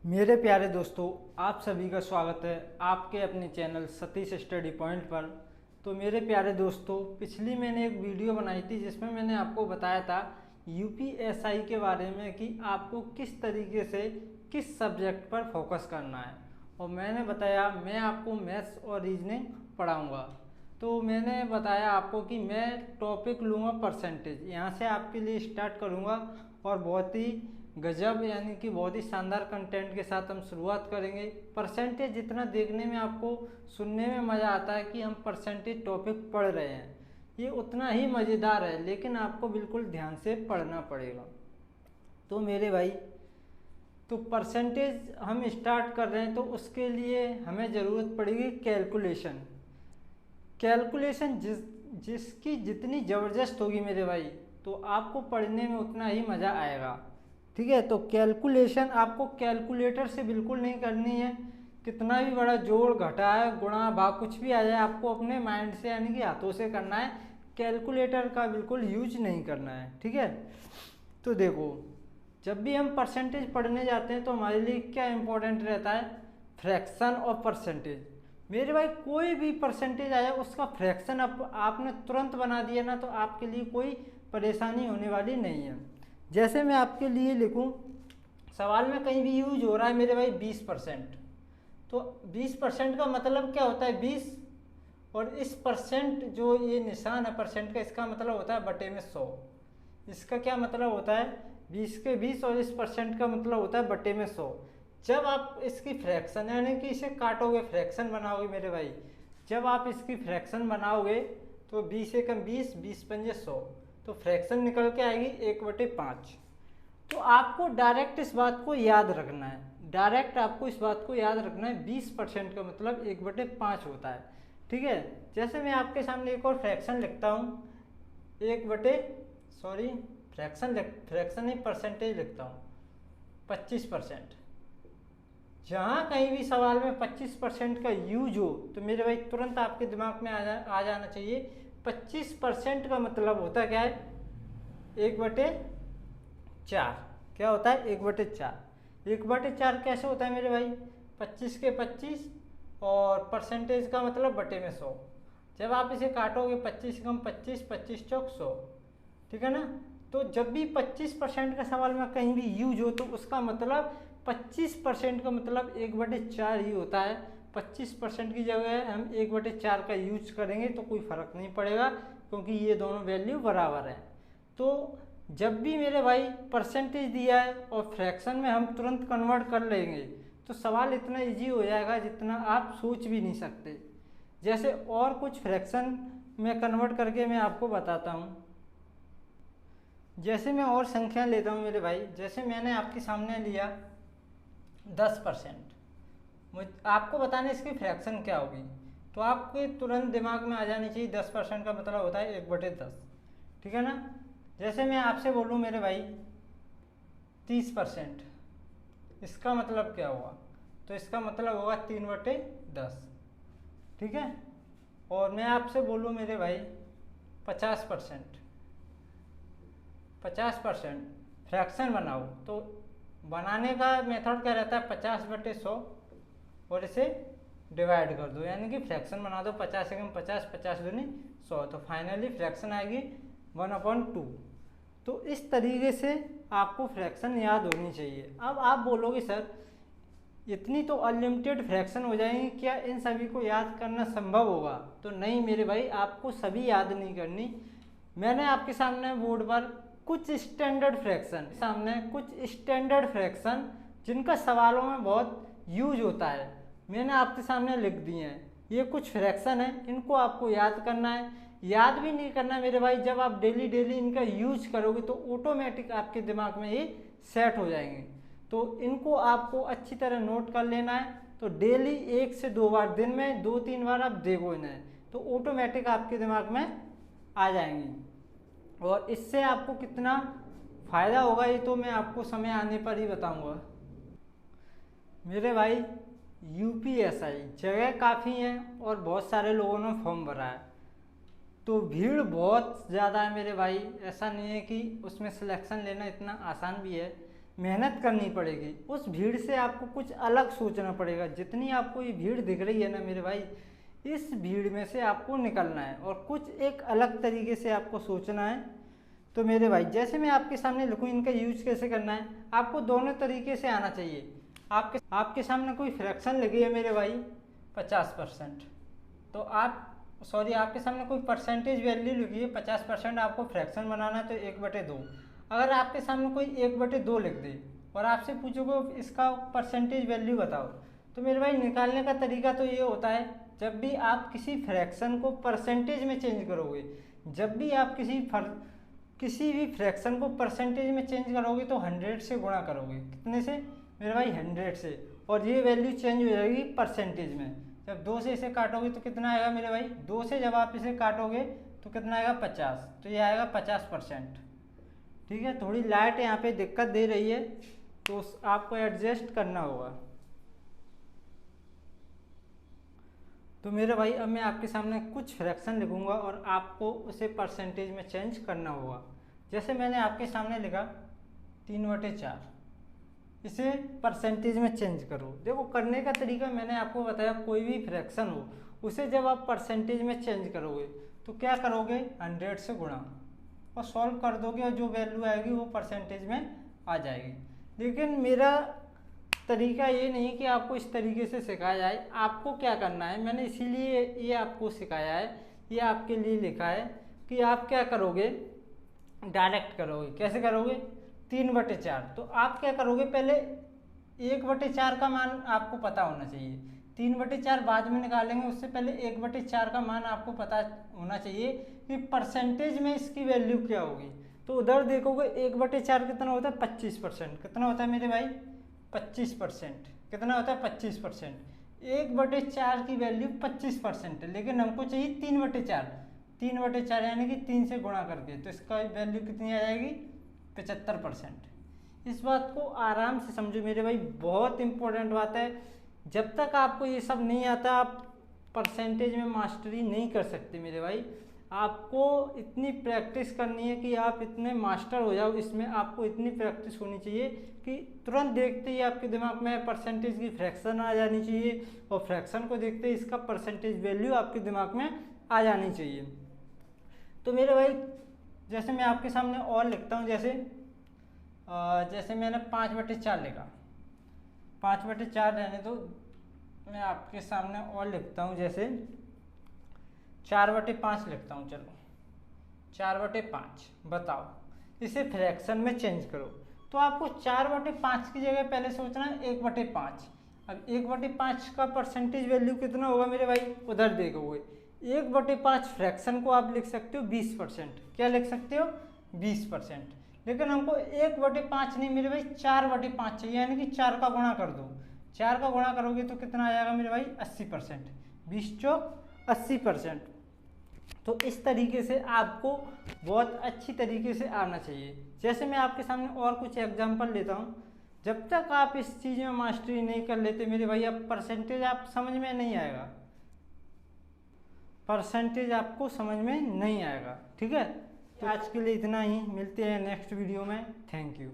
मेरे प्यारे दोस्तों, आप सभी का स्वागत है आपके अपने चैनल सतीश स्टडी पॉइंट पर। तो मेरे प्यारे दोस्तों, पिछली मैंने एक वीडियो बनाई थी जिसमें मैंने आपको बताया था यूपीएसआई के बारे में कि आपको किस तरीके से किस सब्जेक्ट पर फोकस करना है। और मैंने बताया मैं आपको मैथ्स और रीजनिंग पढ़ाऊँगा। तो मैंने बताया आपको कि मैं टॉपिक लूँगा परसेंटेज, यहाँ से आपके लिए स्टार्ट करूँगा और बहुत ही गजब यानी कि बहुत ही शानदार कंटेंट के साथ हम शुरुआत करेंगे। परसेंटेज जितना देखने में आपको सुनने में मज़ा आता है कि हम परसेंटेज टॉपिक पढ़ रहे हैं, ये उतना ही मज़ेदार है, लेकिन आपको बिल्कुल ध्यान से पढ़ना पड़ेगा। तो मेरे भाई, तो परसेंटेज हम स्टार्ट कर रहे हैं तो उसके लिए हमें ज़रूरत पड़ेगी कैलकुलेशन। कैलकुलेशन जिसकी जितनी ज़बरदस्त होगी मेरे भाई, तो आपको पढ़ने में उतना ही मज़ा आएगा। ठीक है, तो कैलकुलेशन आपको कैलकुलेटर से बिल्कुल नहीं करनी है। कितना भी बड़ा जोड़ घटाए गुणा भाग कुछ भी आ जाए, आपको अपने माइंड से यानी कि हाथों से करना है। कैलकुलेटर का बिल्कुल यूज नहीं करना है। ठीक है, तो देखो, जब भी हम परसेंटेज पढ़ने जाते हैं तो हमारे लिए क्या इंपॉर्टेंट रहता है? फ्रैक्शन और परसेंटेज। मेरे भाई, कोई भी परसेंटेज आया उसका फ्रैक्शन आपने तुरंत बना दिया ना, तो आपके लिए कोई परेशानी होने वाली नहीं है। जैसे मैं आपके लिए लिखूं, सवाल में कहीं भी यूज हो रहा है मेरे भाई 20%, तो 20% का मतलब क्या होता है? 20, और इस परसेंट जो ये निशान है परसेंट का, इसका मतलब होता है बटे में 100। इसका क्या मतलब होता है? 20 के 20 और इस परसेंट का मतलब होता है बटे में 100। जब आप इसकी फ्रैक्शन यानी कि इसे काटोगे, फ्रैक्शन बनाओगे मेरे भाई, जब आप इसकी फ्रैक्शन बनाओगे तो 20 एकम 20, 20 पंजे 100, तो फ्रैक्शन निकल के आएगी 1/5। तो आपको डायरेक्ट इस बात को याद रखना है, डायरेक्ट आपको इस बात को याद रखना है 20% का मतलब 1/5 होता है। ठीक है, जैसे मैं आपके सामने एक और फ्रैक्शन लिखता हूँ, फ्रैक्शन नहीं परसेंटेज लिखता हूँ, 25%। जहाँ कहीं भी सवाल में 25% का यूज हो तो मेरे भाई तुरंत आपके दिमाग में आ जाना चाहिए 25% का मतलब होता क्या है? 1/4। क्या होता है? 1/4। 1/4 कैसे होता है मेरे भाई? 25 के 25 और परसेंटेज का मतलब बटे में 100। जब आप इसे काटोगे 25 कम 25, 25 चौक 100। ठीक है ना? तो जब भी 25% का सवाल में कहीं भी यूज हो तो उसका मतलब 25% का मतलब 1/4 ही होता है। 25% की जगह हम 1/4 का यूज करेंगे तो कोई फर्क नहीं पड़ेगा, क्योंकि ये दोनों वैल्यू बराबर है। तो जब भी मेरे भाई परसेंटेज दिया है और फ्रैक्शन में हम तुरंत कन्वर्ट कर लेंगे तो सवाल इतना इजी हो जाएगा जितना आप सोच भी नहीं सकते। जैसे और कुछ फ्रैक्शन में कन्वर्ट करके मैं आपको बताता हूँ। जैसे मैं और संख्या लेता हूँ मेरे भाई, जैसे मैंने आपके सामने लिया 10%, आपको बताना इसकी फ्रैक्शन क्या होगी, तो आपके तुरंत दिमाग में आ जानी चाहिए 10% का मतलब होता है 1/10। ठीक है ना? जैसे मैं आपसे बोलूँ मेरे भाई 30%, इसका मतलब क्या हुआ? तो इसका मतलब होगा 3/10। ठीक है, और मैं आपसे बोलूँ मेरे भाई 50%, 50% फ्रैक्शन बनाओ, तो बनाने का मेथड क्या रहता है? 50/100 और इसे डिवाइड कर दो, यानी कि फ्रैक्शन बना दो 50 एकम 50, 50 दूनी 100, तो फाइनली फ्रैक्शन आएगी 1/2। तो इस तरीके से आपको फ्रैक्शन याद होनी चाहिए। अब आप बोलोगे सर इतनी तो अनलिमिटेड फ्रैक्शन हो जाएंगी, क्या इन सभी को याद करना संभव होगा? तो नहीं मेरे भाई, आपको सभी याद नहीं करनी। मैंने आपके सामने बोर्ड पर कुछ स्टैंडर्ड फ्रैक्शन जिनका सवालों में बहुत यूज होता है, मैंने आपके सामने लिख दिए हैं। ये कुछ फ्रैक्शन है, इनको आपको याद करना है। याद भी नहीं करना मेरे भाई, जब आप डेली डेली इनका यूज करोगे तो ऑटोमेटिक आपके दिमाग में ये सेट हो जाएंगे। तो इनको आपको अच्छी तरह नोट कर लेना है। तो डेली 1 से 2 बार, दिन में 2-3 बार आप देखो इन्हें, तो ऑटोमेटिक आपके दिमाग में आ जाएंगी। और इससे आपको कितना फ़ायदा होगा ये तो मैं आपको समय आने पर ही बताऊंगा। मेरे भाई, यूपीएसआई जगह काफ़ी है और बहुत सारे लोगों ने फॉर्म भरा है, तो भीड़ बहुत ज़्यादा है मेरे भाई। ऐसा नहीं है कि उसमें सिलेक्शन लेना इतना आसान भी है। मेहनत करनी पड़ेगी, उस भीड़ से आपको कुछ अलग सोचना पड़ेगा। जितनी आपको ये भीड़ दिख रही है ना मेरे भाई, इस भीड़ में से आपको निकलना है और कुछ एक अलग तरीके से आपको सोचना है। तो मेरे भाई जैसे मैं आपके सामने लिखूँ, इनका यूज कैसे करना है, आपको दोनों तरीके से आना चाहिए। आपके सामने कोई फ्रैक्शन लगी है मेरे भाई 50%, तो आपके सामने कोई परसेंटेज वैल्यू लिखी है 50%, आपको फ्रैक्शन बनाना है तो 1/2। अगर आपके सामने कोई 1/2 लिख दे और आपसे पूछोगे इसका परसेंटेज वैल्यू बताओ, तो मेरे भाई निकालने का तरीका तो ये होता है, जब भी आप किसी फ्रैक्शन को परसेंटेज में चेंज करोगे, जब भी आप किसी भी फ्रैक्शन को परसेंटेज में चेंज करोगे तो 100 से गुणा करोगे। कितने से मेरे भाई? 100 से। और ये वैल्यू चेंज हो जाएगी परसेंटेज में। जब 2 से इसे काटोगे तो कितना आएगा मेरे भाई? 2 से जब आप इसे काटोगे तो कितना आएगा? 50। तो ये आएगा 50%। ठीक है, थोड़ी लाइट यहाँ पे दिक्कत दे रही है तो आपको एडजस्ट करना होगा। तो मेरे भाई अब मैं आपके सामने कुछ फ्रैक्शन लिखूंगा और आपको उसे परसेंटेज में चेंज करना होगा। जैसे मैंने आपके सामने लिखा 3/4, इसे परसेंटेज में चेंज करो। देखो करने का तरीका मैंने आपको बताया, कोई भी फ्रैक्शन हो उसे जब आप परसेंटेज में चेंज करोगे तो क्या करोगे? 100 से गुणा और सॉल्व कर दोगे और जो वैल्यू आएगी वो परसेंटेज में आ जाएगी। लेकिन मेरा तरीका ये नहीं कि आपको इस तरीके से सिखाया जाए। आपको क्या करना है, मैंने इसीलिए ये आपको सिखाया है, ये आपके लिए लिखा है कि आप क्या करोगे, डायरेक्ट करोगे। कैसे करोगे? 3/4। तो आप क्या करोगे, पहले 1/4 का मान आपको पता होना चाहिए। 3/4 बाद में निकालेंगे, उससे पहले 1/4 का मान आपको पता होना चाहिए कि परसेंटेज में इसकी वैल्यू क्या होगी। तो उधर देखोगे 1/4 कितना होता है? 25%। कितना होता है मेरे भाई? 25%। कितना होता है? 25%। 1/4 की वैल्यू 25% है, लेकिन हमको चाहिए 3/4। 3/4 यानी कि 3 से गुणा करके, तो इसका वैल्यू कितनी आ जाएगी? 75%। इस बात को आराम से समझो मेरे भाई, बहुत इंपॉर्टेंट बात है। जब तक आपको ये सब नहीं आता आप परसेंटेज में मास्टरी नहीं कर सकते मेरे भाई। आपको इतनी प्रैक्टिस करनी है कि आप इतने मास्टर हो जाओ इसमें। आपको इतनी प्रैक्टिस होनी चाहिए कि तुरंत देखते ही आपके दिमाग में परसेंटेज की फ्रैक्शन आ जानी चाहिए और फ्रैक्शन को देखते ही इसका परसेंटेज वैल्यू आपके दिमाग में आ जानी चाहिए। तो मेरे भाई जैसे मैं आपके सामने और लिखता हूँ, जैसे मैंने 5/4 लिखा, 5/4 रहने दो, मैं आपके सामने और लिखता हूँ, जैसे 4/5 लिखता हूँ। चलो 4/5 बताओ, इसे फ्रैक्शन में चेंज करो। तो आपको 4/5 की जगह पहले सोचना है 1/5। अब 1/5 का परसेंटेज वैल्यू कितना होगा मेरे भाई? उधर देखोगे 1/5 फ्रैक्शन को आप लिख सकते हो 20%। क्या लिख सकते हो? 20%। लेकिन हमको 1/5 नहीं मेरे भाई, 4/5 चाहिए, यानी कि 4 का गुणा कर दो। 4 का गुणा करोगे तो कितना आ जाएगा मेरे भाई? 80%। 20 चौक 80%। तो इस तरीके से आपको बहुत अच्छी तरीके से आना चाहिए। जैसे मैं आपके सामने और कुछ एग्जांपल लेता हूँ। जब तक आप इस चीज़ में मास्टरी नहीं कर लेते मेरे भाई, आप परसेंटेज आप समझ में नहीं आएगा, परसेंटेज आपको समझ में नहीं आएगा। ठीक है, तो आज के लिए इतना ही, मिलते हैं नेक्स्ट वीडियो में। Thank you.